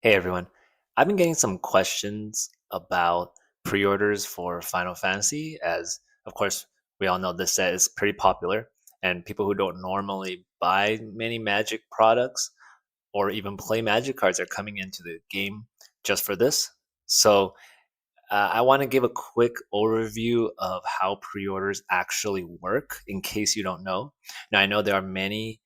Hey everyone. I've been getting some questions about pre-orders for Final Fantasy, as of course we all know this set is pretty popular, and people who don't normally buy many Magic products or even play Magic cards are coming into the game just for this. So I want to give a quick overview of how pre-orders actually work in case you don't know. Now I know there are many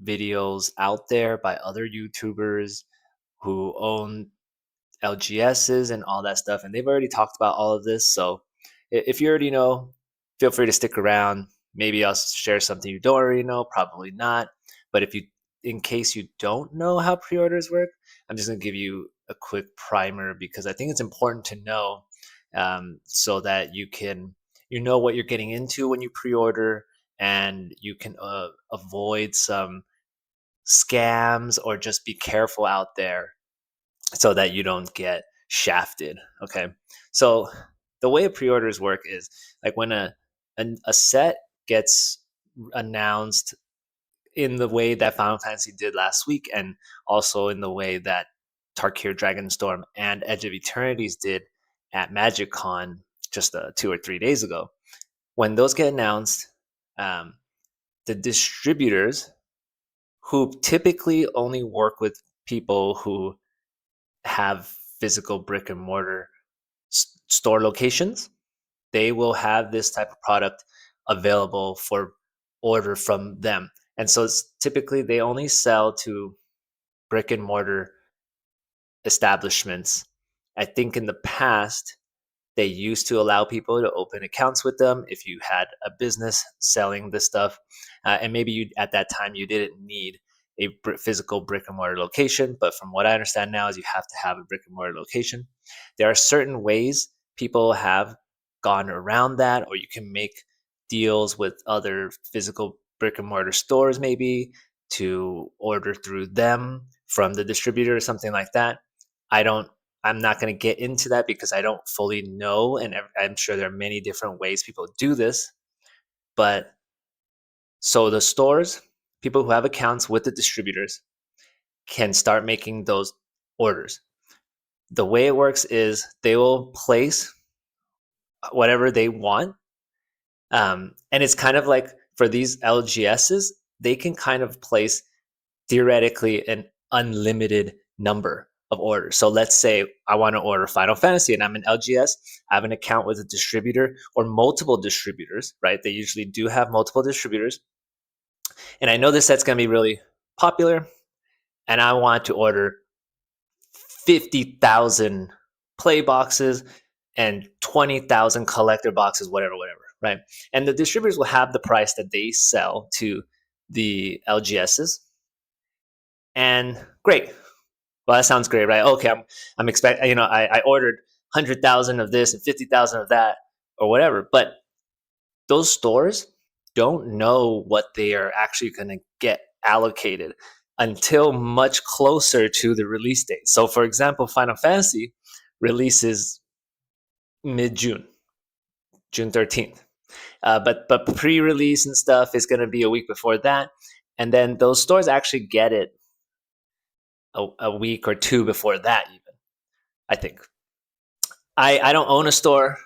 videos out there by other YouTubers who own LGSs and all that stuff, and they've already talked about all of this. So if you already know, feel free to stick around. Maybe I'll share something you don't already know, probably not. But in case you don't know how pre-orders work, I'm just gonna give you a quick primer because I think it's important to know, so that you know what you're getting into when you pre-order, and you can avoid some scams or just be careful out there so that you don't get shafted. Okay. So the way pre-orders work is like when a set gets announced in the way that Final Fantasy did last week, and also in the way that Tarkir Dragonstorm and Edge of Eternities did at MagicCon just 2 or 3 days ago. When those get announced, um, the distributors, who typically only work with people who have physical brick and mortar store locations, they will have this type of product available for order from them. And so it's typically they only sell to brick and mortar establishments. I think in the past, they used to allow people to open accounts with them if you had a business selling this stuff, and maybe you at that time you didn't need a physical brick and mortar location. But from what I understand now, is you have to have a brick and mortar location. There are certain ways people have gone around that, or you can make deals with other physical brick and mortar stores, maybe to order through them from the distributor or something like that. I don't I'm not going to get into that because I don't fully know, and I'm sure there are many different ways people do this. But so the stores, people who have accounts with the distributors, can start making those orders. The way it works is they will place whatever they want, and it's kind of like for these LGSs, they can kind of place theoretically an unlimited number of orders. So let's say I want to order Final Fantasy and I'm an LGS, I have an account with a distributor or multiple distributors, right? They usually do have multiple distributors. And I know this set's going to be really popular, and I want to order 50,000 play boxes and 20,000 collector boxes, whatever, right? And the distributors will have the price that they sell to the LGSs. And great, well, that sounds great, right? Okay, I'm expecting. I ordered 100,000 of this and 50,000 of that or whatever. But those stores don't know what they are actually going to get allocated until much closer to the release date. So, for example, Final Fantasy releases mid June, June 13th. But pre-release and stuff is going to be a week before that, and then those stores actually get it a week or two before that, even. I think. I don't own a store.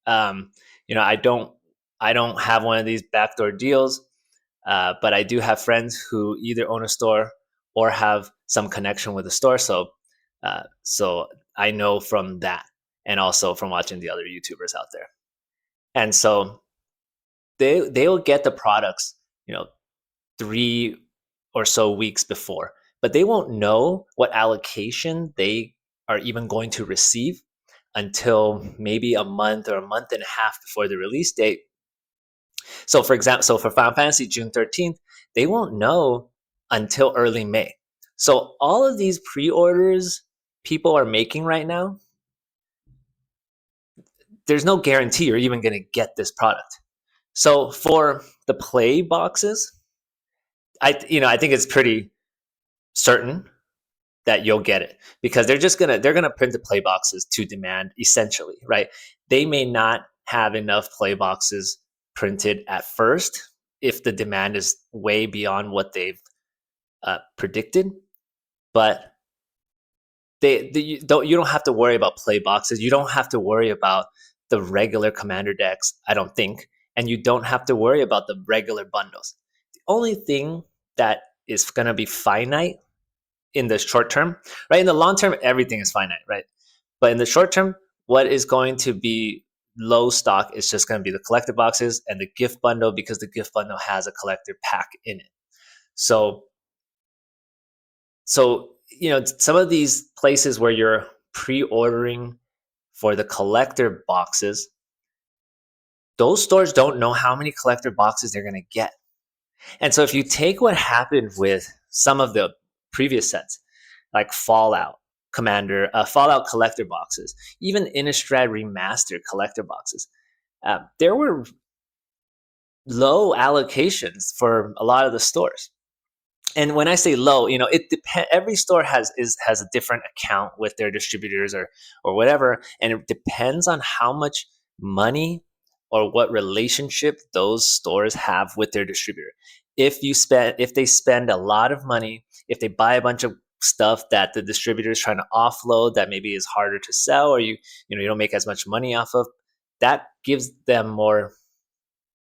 Um, I don't have one of these backdoor deals, but I do have friends who either own a store or have some connection with the store. So I know from that, and also from watching the other YouTubers out there. And so they will get the products, 3 or so weeks before, but they won't know what allocation they are even going to receive until maybe a month or a month and a half before the release date. So for example, so for Final Fantasy June 13th, they won't know until early May. So all of these pre-orders people are making right now, there's no guarantee you're even going to get this product. So for the play boxes, I think it's pretty certain that you'll get it, because they're gonna print the play boxes to demand, essentially, right? They may not have enough play boxes printed at first if the demand is way beyond what they've predicted, but you don't have to worry about play boxes. You don't have to worry about the regular commander decks, I don't think, and you don't have to worry about the regular bundles. The only thing that is going to be finite in the short term, right? In the long term, everything is finite, right? But in the short term, what is going to be low stock is just going to be the collector boxes and the gift bundle, because the gift bundle has a collector pack in it. So some of these places where you're pre-ordering for the collector boxes, those stores don't know how many collector boxes they're going to get. And so if you take what happened with some of the previous sets, like Fallout Commander, Fallout collector boxes, even Innistrad Remastered collector boxes, there were low allocations for a lot of the stores. And when I say low, it depends. Every store has a different account with their distributors or whatever, and it depends on how much money or what relationship those stores have with their distributor. If they spend a lot of money, if they buy a bunch of stuff that the distributor is trying to offload that maybe is harder to sell, or you don't make as much money off of, that gives them more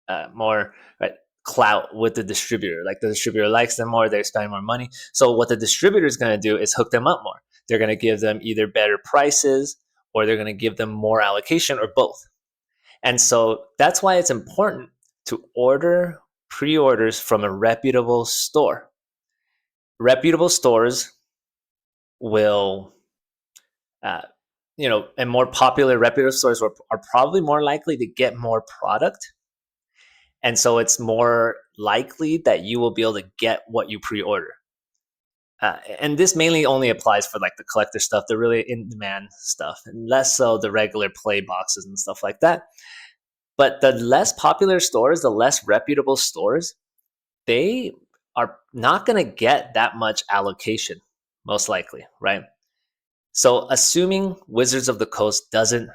right, clout with the distributor. Like the distributor likes them more, they spend more money. So what the distributor is going to do is hook them up more. They're going to give them either better prices, or they're going to give them more allocation, or both. And so that's why it's important to order pre-orders from a reputable store. Reputable stores will and more popular reputable stores are probably more likely to get more product. And so it's more likely that you will be able to get what you pre-order. And this mainly only applies for like the collector stuff, the really in-demand stuff, and less so the regular play boxes and stuff like that. But the less popular stores, the less reputable stores, they are not going to get that much allocation, most likely, right? So assuming Wizards of the Coast doesn't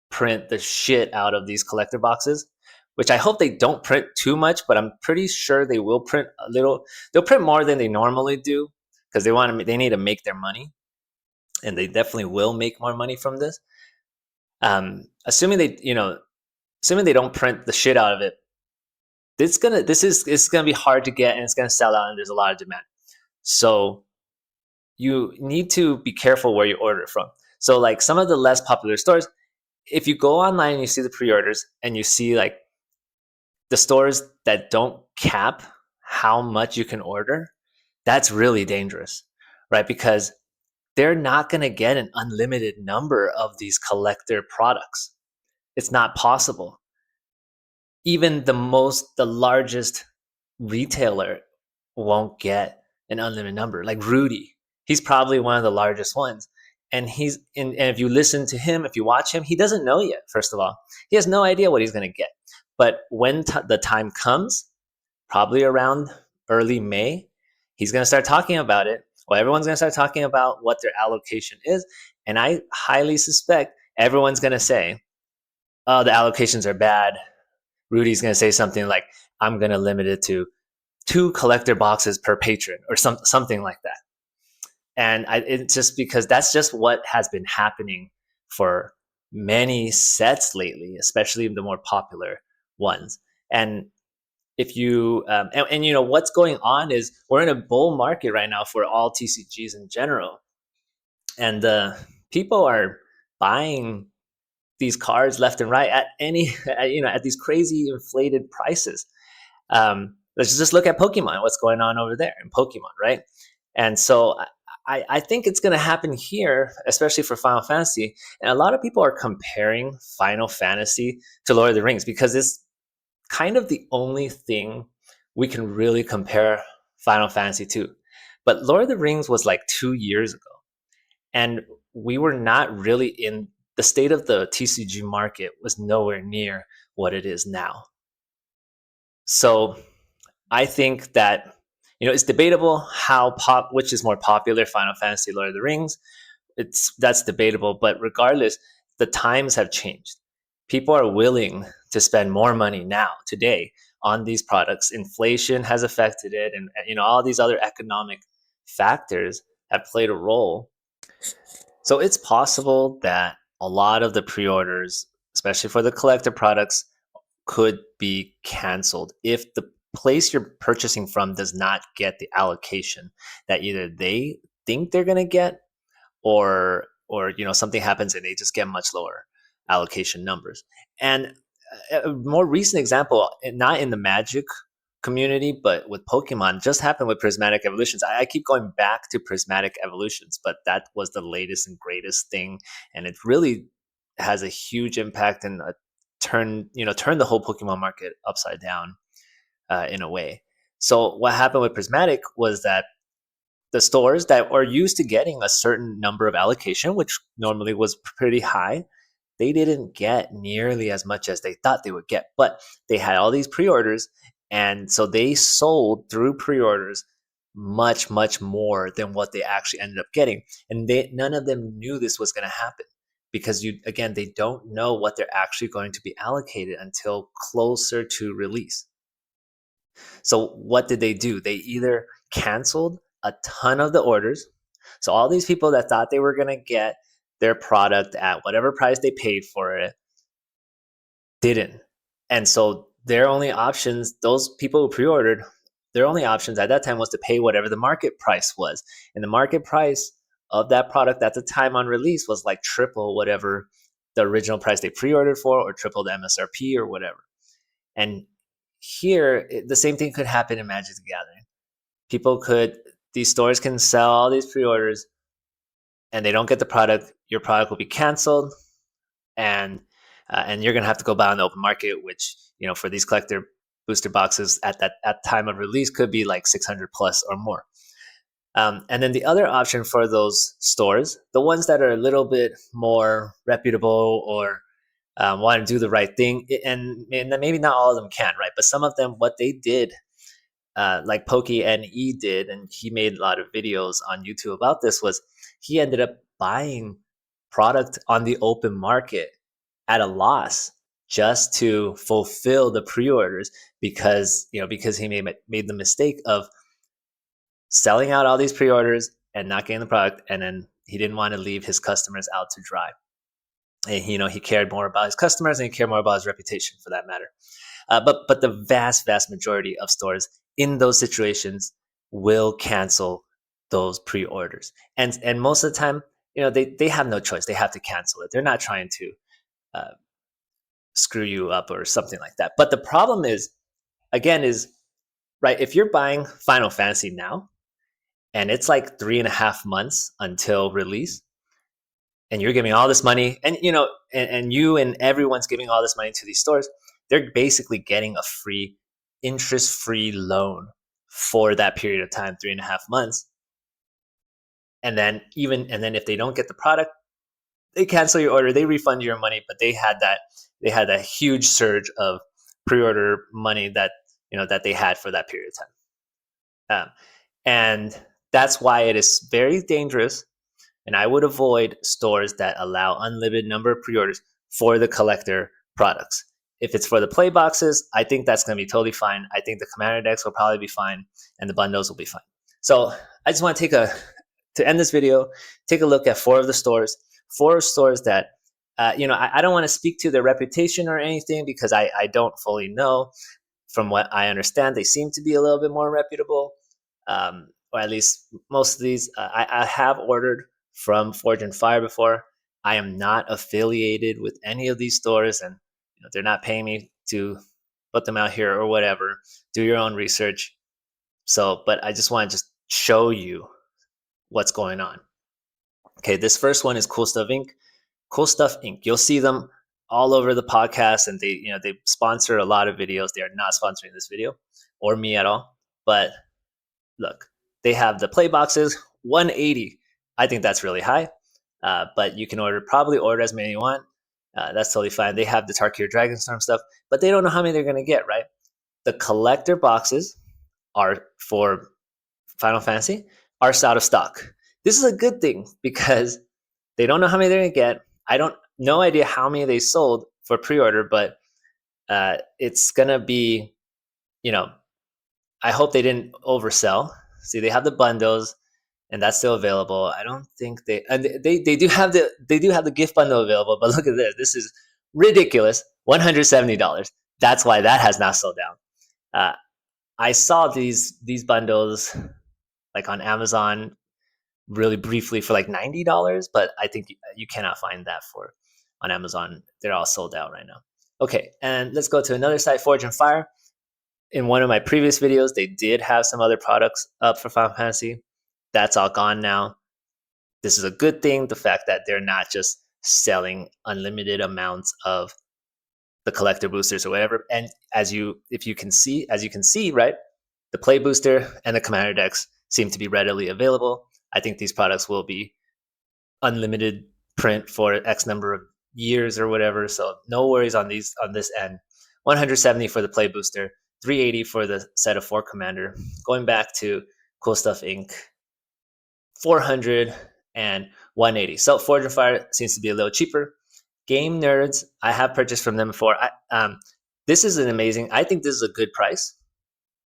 print the shit out of these collector boxes, which I hope they don't print too much, but I'm pretty sure they will print a little. They'll print more than they normally do, because they need to make their money, and they definitely will make more money from this. Assuming they don't print the shit out of it, it's gonna be hard to get, and it's gonna sell out, and there's a lot of demand. So you need to be careful where you order from. So like some of the less popular stores, if you go online and you see the pre-orders and you see like the stores that don't cap how much you can order, that's really dangerous, right? Because they're not going to get an unlimited number of these collector products. It's not possible. Even the largest retailer won't get an unlimited number. Like Rudy, he's probably one of the largest ones. And and if you listen to him, if you watch him, he doesn't know yet, first of all. He has no idea what he's going to get. But when the time comes, probably around early May, he's going to start talking about it. Well, everyone's going to start talking about what their allocation is. And I highly suspect everyone's going to say, oh, the allocations are bad. Rudy's going to say something like, I'm going to limit it to 2 collector boxes per patron, or something like that. And it's just because that's just what has been happening for many sets lately, especially the more popular ones. And if you what's going on is we're in a bull market right now for all TCGs in general, and people are buying these cards left and right at at these crazy inflated prices. Let's just look at Pokemon. What's going on over there in Pokemon, right? And so I think it's going to happen here, especially for Final Fantasy. And a lot of people are comparing Final Fantasy to Lord of the Rings because it's kind of the only thing we can really compare Final Fantasy to. But Lord of the Rings was like 2 years ago, and we were not really in the state of the TCG market was nowhere near what it is now. So I think that it's debatable which is more popular, Final Fantasy, Lord of the Rings. That's debatable, but regardless, the times have changed. People are willing to spend more money now, today, on these products. Inflation has affected it, and all these other economic factors have played a role. So it's possible that a lot of the pre-orders, especially for the collector products, could be canceled if the place you're purchasing from does not get the allocation that either they think they're going to get, or something happens and they just get much lower allocation numbers. And a more recent example, not in the Magic community, but with Pokemon, just happened with Prismatic Evolutions. I keep going back to Prismatic Evolutions, but that was the latest and greatest thing, and it really has a huge impact and turn the whole Pokemon market upside down in a way. So what happened with Prismatic was that the stores that are used to getting a certain number of allocation, which normally was pretty high, they didn't get nearly as much as they thought they would get. But they had all these pre-orders, and so they sold through pre-orders much, much more than what they actually ended up getting. And none of them knew this was going to happen because they don't know what they're actually going to be allocated until closer to release. So what did they do? They either canceled a ton of the orders. So all these people that thought they were going to get their product at whatever price they paid for it didn't. And so their only options, those people who pre-ordered, their only options at that time was to pay whatever the market price was. And the market price of that product at the time on release was like triple whatever the original price they pre-ordered for, or triple the MSRP or whatever. And here, the same thing could happen in Magic the Gathering. These stores can sell all these pre-orders and they don't get the product. Your product will be canceled, and you're gonna have to go buy on the open market, which for these collector booster boxes at time of release could be like 600 plus or more. And then the other option for those stores, the ones that are a little bit more reputable or want to do the right thing, and maybe not all of them can, right? But some of them, what they did, like Pokey NE did, and he made a lot of videos on YouTube about this, was he ended up buying product on the open market at a loss just to fulfill the pre-orders because he made the mistake of selling out all these pre-orders and not getting the product, and then he didn't want to leave his customers out to dry. And he cared more about his customers, and he cared more about his reputation, for that matter. But the vast majority of stores in those situations will cancel those pre-orders, and most of the time, they have no choice. They have to cancel it. They're not trying to uh, screw you up or something like that. But the problem is, again, is right. If you're buying Final Fantasy now, and it's like 3.5 months until release, and you're giving all this money, and you and everyone's giving all this money to these stores, they're basically getting a free interest-free loan for that period of time, 3.5 months. And then if they don't get the product, they cancel your order, they refund your money, but they had that huge surge of pre-order money that they had for that period of time. And that's why it is very dangerous. And I would avoid stores that allow unlimited number of pre-orders for the collector products. If it's for the play boxes, I think that's going to be totally fine. I think the commander decks will probably be fine, and the bundles will be fine. So I just want to end this video, take a look at four stores that, I don't want to speak to their reputation or anything because I don't fully know. From what I understand, they seem to be a little bit more reputable, or at least most of these. I have ordered from Forge and Fire before. I am not affiliated with any of these stores, and they're not paying me to put them out here or whatever. Do your own research. So, but I just want to just show you what's going on. Okay, this first one is Cool Stuff Inc. Cool Stuff Inc. You'll see them all over the podcast, and they sponsor a lot of videos. They are not sponsoring this video or me at all. But look, they have the play boxes, 180. I think that's really high, but you can probably order as many you want. That's totally fine. They have the tarkirdragonstorm stuff, but they don't know how many they're going to get, right? The collector boxes are for Final Fantasy are out of stock. This is a good thing because they don't know how many they're going to get. No idea how many they sold for pre-order, but it's going to be, I hope they didn't oversell. See, they have the bundles. and that's still available. I don't think they do have the gift bundle available, but look at this. This is ridiculous. $170. That's why that has not sold down. Uh, I saw these bundles like on Amazon really briefly for like $90, but I think you cannot find that for on Amazon. They're all sold out right now. Okay, and let's go to another site, Forge and Fire. In one of my previous videos, they did have some other products up for Final Fantasy. That's all gone now. This is a good thing. The fact that they're not just selling unlimited amounts of the collector boosters or whatever. And as you can see, right, the play booster and the commander decks seem to be readily available. I think these products will be unlimited print for X number of years or whatever. So no worries on this end. 170 for the play booster, 380 for the set of 4 commander. Going back to Cool Stuff Inc., 400 and 180. So Forge and Fire seems to be a little cheaper. Game Nerds, I have purchased from them before. This is an amazing. I think this is a good price.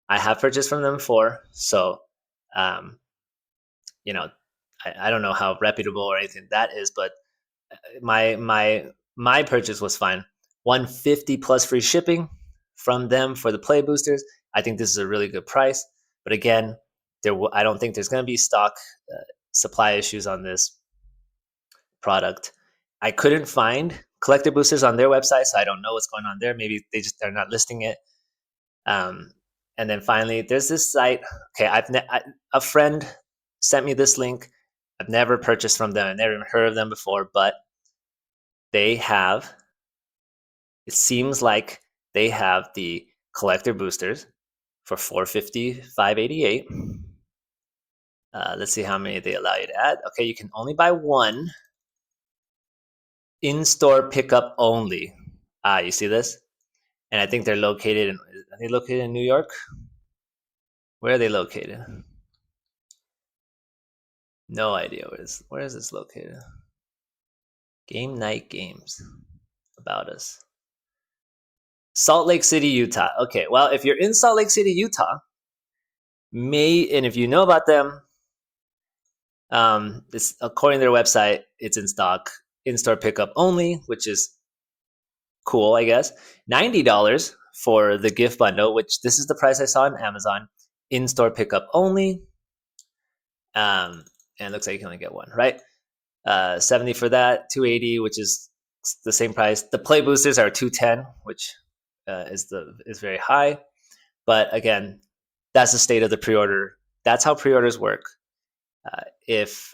I have purchased from them before, so you know, I don't know how reputable or anything that is, but my purchase was fine. 150 plus free shipping from them for the play boosters. I think this is a really good price, but again, I don't think there's going to be stock supply issues on this product. I couldn't find collector boosters on their website, so I don't know what's going on there. Maybe they're not listing it. And then finally, there's this site. Okay, a friend sent me this link. I've never purchased from them. I've never even heard of them before, but they have. It seems like they have the collector boosters for $450, $588. Let's see how many they allow you to add. Okay, you can only buy one. In-store pickup only. You see this? And I think they're located in. Are they located in New York? Where are they located? No idea. Where is this located? Game Night Games. About us. Salt Lake City, Utah. Okay, well, if you're in Salt Lake City, Utah, and if you know about them, it's according to their website, it's in stock, in-store pickup only, which is cool, I guess. $90 for the gift bundle, which this is the price I saw on Amazon. In-store pickup only. And it looks like you can only get one, right? 70 for that, 280, which is the same price. The play boosters are 210, which is very high. But again, that's the state of the pre-order. That's how pre-orders work. If